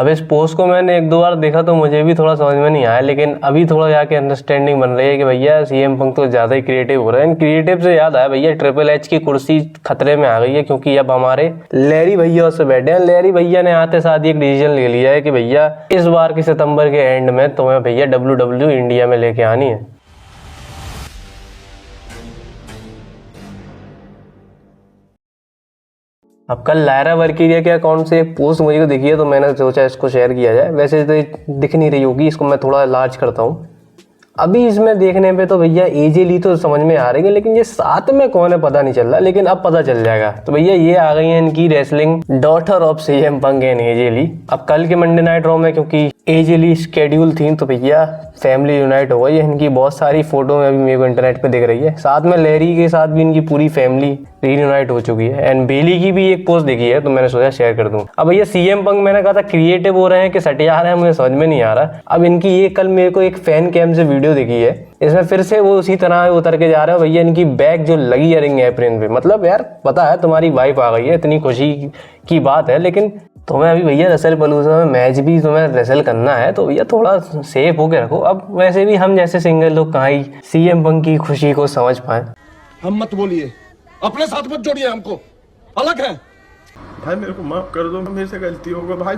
अब इस पोस्ट को मैंने एक दो बार देखा तो मुझे भी थोड़ा समझ में नहीं आया, लेकिन अभी थोड़ा जाके अंडरस्टैंडिंग बन रही है कि भैया सीएम पंक तो ज़्यादा ही क्रिएटिव हो रहे हैं। क्रिएटिव से याद आया भैया, ट्रिपल एच की कुर्सी खतरे में आ गई है, क्योंकि अब हमारे लैरी भैया उससे बैठे हैं। लैरी भैया ने आते साथ ही एक डिसीजन ले लिया है कि भैया इस बार के सितंबर के एंड में तुम्हें भैया WWE इंडिया में लेके आनी है। अब कल लायरा वर्कीरिया के अकाउंट से एक पोस्ट मुझे को दिखी है, तो मैंने सोचा इसको शेयर किया जाए। वैसे तो ये दिख नहीं रही होगी, इसको मैं थोड़ा लार्ज करता हूँ। अभी इसमें देखने पे तो भैया एजे ली तो समझ में आ रही है, लेकिन ये साथ में कौन है पता नहीं चल रहा, लेकिन अब पता चल जाएगा। तो भैया ये आ गई है इनकी wrestling daughter of CM Punk and AJ Lee. अब कल के मंडे नाइट रॉ में क्योंकि एजे ली शेड्यूल थी, तो भैया फैमिली यूनाइट हो गई है। इनकी बहुत सारी फोटो में अभी मेरे को इंटरनेट पे दिख रही है। साथ में लैरी के साथ भी इनकी पूरी फैमिली रीयूनाइट हो चुकी है। एंड बेली की भी एक पोस्ट देखी है, तो मैंने सोचा शेयर कर दूं। अब भैया सीएम पंक मैंने कहा था क्रिएटिव हो रहे हैं कि सटिया रहे हैं, मुझे समझ में नहीं आ रहा। अब इनकी ये कल मेरे को एक फैन कैम से वीडियो दिखी है, इसमें फिर से वो उसी तरह उतर के जा रहे हो। भैया इनकी बैग जो लगी है रिंग एप्रिन पे, मतलब यार पता है तुम्हारी वाइफ आ गई है, इतनी खुशी की बात है, लेकिन तुम्हें अभी भैया रसल पलूजा में मैच भी तुम्हें रेसल करना है, तो भैया थोड़ा सेफ होके रखो। अब वैसे भी हम जैसे सिंगल लोग कहाँ ही सीएम पंक की खुशी को समझ पाए। हम मत बोलिए, अपने साथ मत जोड़िए, हमको अलग है। भाई मेरे को माफ कर दो, मेरे से गलती हो गई भाई।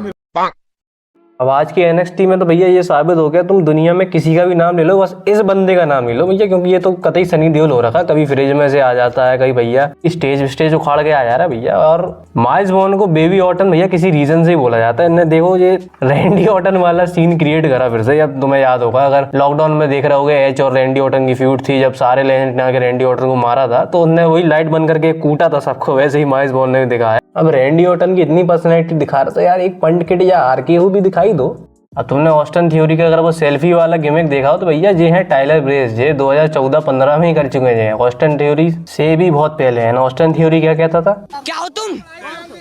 अब आज की एनएक्सटी में तो भैया ये साबित हो गया, तुम दुनिया में किसी का भी नाम ले लो, बस इस बंदे का नाम ले लो भैया, क्योंकि ये तो कतई सनी देओल हो रखा। कभी फ्रिज में से आ जाता है, कहीं भैया स्टेज उखाड़ के आ जा रहा है भैया। और माइल्स बॉर्न को बेबी ऑटन भैया किसी रीजन से ही बोला जाता है। इन्हें देखो ये रैंडी ऑटन वाला सीन क्रिएट करा फिर से। अब तुम्हें याद होगा, अगर लॉकडाउन में देख रहे होगे, एच और रैंडी ऑटन की फ्यूड थी, जब सारे लेजेंड ने रैंडी ऑटन को मारा था, तो उन्हें वही लाइट बंद करके कूटा था सबको, वैसे ही माइल्स बॉर्न ने दिखाया। अब रैंडी ऑटन की इतनी पर्सनैलिटी दिखा रहा, तो यार एक पंड किड या आरकेयू भी दिखाई दो। अब तुमने ऑस्टन थ्योरी का अगर वो सेल्फी वाला गिमिक देखा हो, तो भैया ये है टाइलर ब्रेस, ये 2014-15 में ही कर चुके हैं। ऑस्टन थ्योरी से भी बहुत पहले है ना। ऑस्टन थ्योरी क्या कहता था, क्या हो तुम,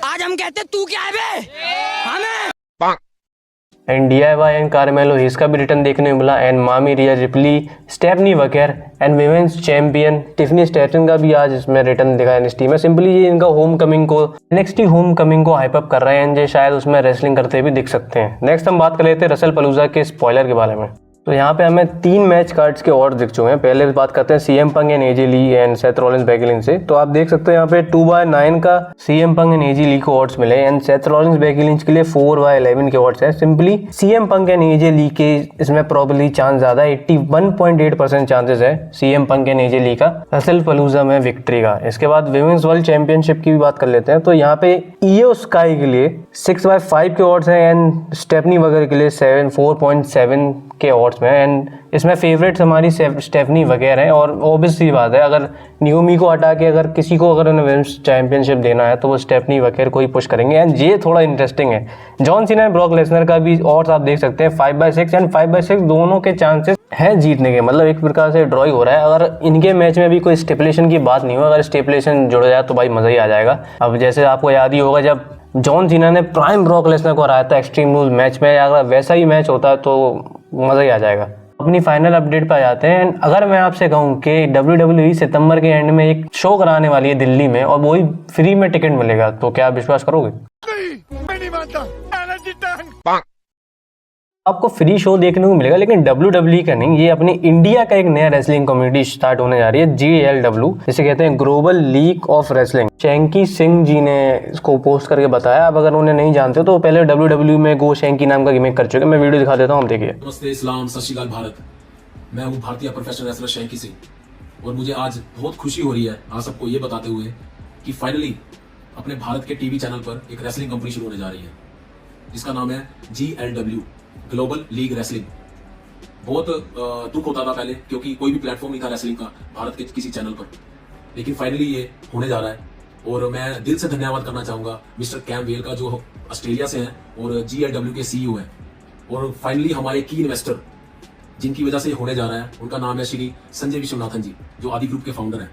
आज हम कहते तू क्या है बे, हमें एंड डीआईवाई एंड कार्मेलो इसका भी रिटर्न देखने को मिला। And Mami Rhea Ripley, Stephanie Vaquer and women's champion Tiffany Stratton का भी आज इसमें रिटर्न दिखा है एनएक्सटी में। सिंपली ये इनका होम कमिंग को एनएक्सटी होम कमिंग को हाइप अप कर रहे हैं, ये शायद उसमें रेसलिंग करते भी दिख सकते हैं। नेक्स्ट हम बात कर लेते हैं रसल पलूजा के स्पॉइलर के बारे में। तो यहाँ पे हमें 3 मैच कार्ड्स के और दिख चुके हैं। पहले बात करते हैं CM Punk and AJ Lee and Seth Rollins Becky Lynch से। तो आप देख सकते हैं यहाँ पे 2/9 का सीएम पंक एंड एजे ली को ऑड्स मिले and Seth Rollins Becky lynch के लिए 4/11 के ऑड्स है। Simply CM Punk and AJ ली के इसमें प्रोबेबली चांस ज्यादा है, 81.8% चांसेस है सीएम पंक एंड एजे ली का रसल पलूजा में विक्ट्री का। इसके बाद विमेंस वर्ल्ड चैंपियनशिप की भी बात कर लेते हैं। तो यहाँ पे ईओ स्काई के लिए 6/5 के ऑड्स है एंड स्टेफनी वगैरह के लिए 4.7 के ऑड्स में। एंड इसमें फेवरेट्स हमारी स्टेफनी वगैरह है। और ऑब्वियस सी बात है, अगर नियोमी को हटा के अगर किसी को अगर विमेंस चैंपियनशिप देना है, तो वो स्टेफनी वगैरह को ही पुश करेंगे। एंड ये थोड़ा इंटरेस्टिंग है, John Cena and Brock Lesnar का भी ऑड्स आप देख सकते हैं 5/6 एंड 5/6 दोनों के चांसेस हैं जीतने के, मतलब एक प्रकार से ड्रॉ ही हो रहा है। अगर इनके मैच में भी कोई स्टिपुलेशन की बात नहीं हो, अगर स्टिपुलेशन जुड़ जाए तो भाई मजा ही आ जाएगा। अब जैसे आपको याद ही होगा, जब जॉन सीना ने प्राइम ब्रॉक लेसनर को हराया था एक्सट्रीम रूल्स मैच में, अगर वैसा ही मैच होता है तो मजा ही आ जाएगा। अपनी फाइनल अपडेट पे आ जाते हैं। अगर मैं आपसे कहूं कि WWE सितंबर के एंड में एक शो कराने वाली है दिल्ली में, और वही फ्री में टिकट मिलेगा, तो क्या आप विश्वास करोगे? मैं नहीं मानता। आपको फ्री शो देखने को मिलेगा, लेकिन WWE का नहीं, ये अपनी इंडिया का एक नया रेसलिंग कम्युनिटी स्टार्ट होने जा रही है, GLW, जिसे कहते हैं global league of wrestling. Shanky Singh ji ने इसको पोस्ट करके बताया। अब अगर उन्हें नहीं जानते तो पहले WWE में गो शैंकी नाम का गिमिक कर चुके। मैं वीडियो दिखा देता हूँ, आप देखिए। नमस्ते, इस्लाम, सत श्री अकाल भारत। मैं हूँ भारतीय प्रोफेशनल रेसलर शैंकी सिंह, और मुझे आज बहुत खुशी हो रही है आप सबको ये बताते हुए कि फाइनली अपने भारत के टीवी चैनल पर एक रेसलिंग कंपनी शुरू होने जा रही है, जिसका नाम है GLW, ग्लोबल लीग रेसलिंग। बहुत दुख होता था पहले, क्योंकि कोई भी प्लेटफॉर्म नहीं था रेसलिंग का भारत के किसी चैनल पर, लेकिन फाइनली ये होने जा रहा है। और मैं दिल से धन्यवाद करना चाहूंगा मिस्टर कैम वेल का, जो ऑस्ट्रेलिया से हैं और GLW के CEO हैं। और फाइनली हमारे की इन्वेस्टर जिनकी वजह से होने जा रहा है, उनका नाम है श्री संजय विश्वनाथन जी, जो आदि ग्रुप के फाउंडर हैं।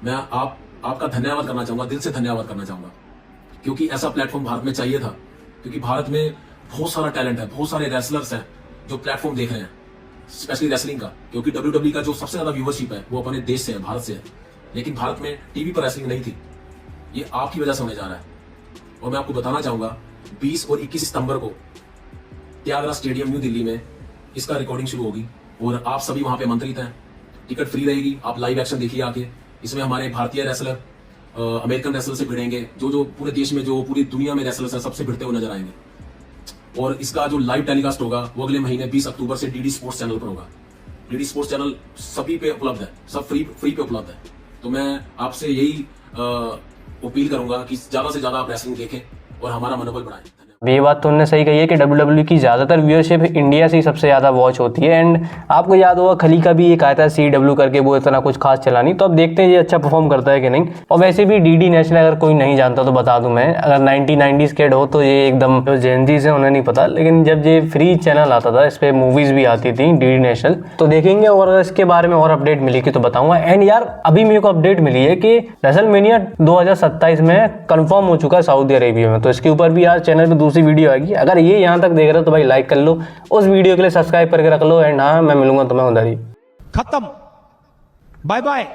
मैं आपका धन्यवाद करना चाहूंगा, दिल से धन्यवाद करना चाहूंगा, क्योंकि ऐसा प्लेटफॉर्म भारत में चाहिए था। क्योंकि भारत में बहुत सारा टैलेंट है, बहुत सारे रेसलर्स हैं जो प्लेटफॉर्म देख रहे हैं, स्पेशली रेसलिंग का, क्योंकि WWE का जो सबसे ज्यादा व्यूवरशिप है वो अपने देश से है, भारत से है। लेकिन भारत में टीवी पर रेसलिंग नहीं थी, ये आपकी वजह से होने जा रहा है। और मैं आपको बताना चाहूंगा 20 और 21 सितंबर को त्यागराज स्टेडियम न्यू दिल्ली में इसका रिकॉर्डिंग शुरू होगी और आप सभी वहां पे आमंत्रित हैं। टिकट फ्री रहेगी, आप लाइव एक्शन देखिए आके। इसमें हमारे भारतीय रेसलर अमेरिकन रेसलर से भिड़ेंगे, जो पूरे देश में, जो पूरी दुनिया में रेसलर्स हैं, सबसे भिड़ते हुए नजर आएंगे। और इसका जो लाइव टेलीकास्ट होगा वो अगले महीने 20 अक्टूबर से डीडी स्पोर्ट्स चैनल पर होगा। डीडी स्पोर्ट्स चैनल सभी पे उपलब्ध है, सब फ्री पे उपलब्ध है। तो मैं आपसे यही अपील करूंगा कि ज्यादा से ज्यादा आप रेसलिंग देखें और हमारा मनोबल बढ़ाएं। ये बात तो उन्होंने सही कही है कि WWE की ज़्यादातर व्यूअरशिप इंडिया से ही सबसे ज़्यादा वॉच होती है। एंड आपको याद होगा खली का भी एक आया था CW करके, वो इतना कुछ खास चला नहीं। तो अब देखते हैं ये अच्छा परफॉर्म करता है कि नहीं। और वैसे भी DD नेशनल अगर कोई नहीं जानता तो बता दूं मैं, अगर 1990s किड हो तो ये एकदम जो जेनजीज है उन्हें नहीं पता, लेकिन जब ये फ्री चैनल आता था इस पर मूवीज़ भी आती थी DD नेशनल, तो देखेंगे। और अगर इसके बारे में और अपडेट मिलेगी तो बताऊंगा। एंड यार अभी मेरे को अपडेट मिली है कि रेसलमेनिया 2027 में कन्फर्म हो चुका है सऊदी अरेबिया में। तो इसके ऊपर भी यार चैनल पर दूसरी वीडियो आएगी। अगर ये यहाँ तक देख रहे हो तो भाई लाइक कर लो, उस वीडियो के लिए सब्सक्राइब करके रख लो। एंड हाँ, मैं मिलूंगा तुम्हें उधर ही। खत्म, बाय बाय।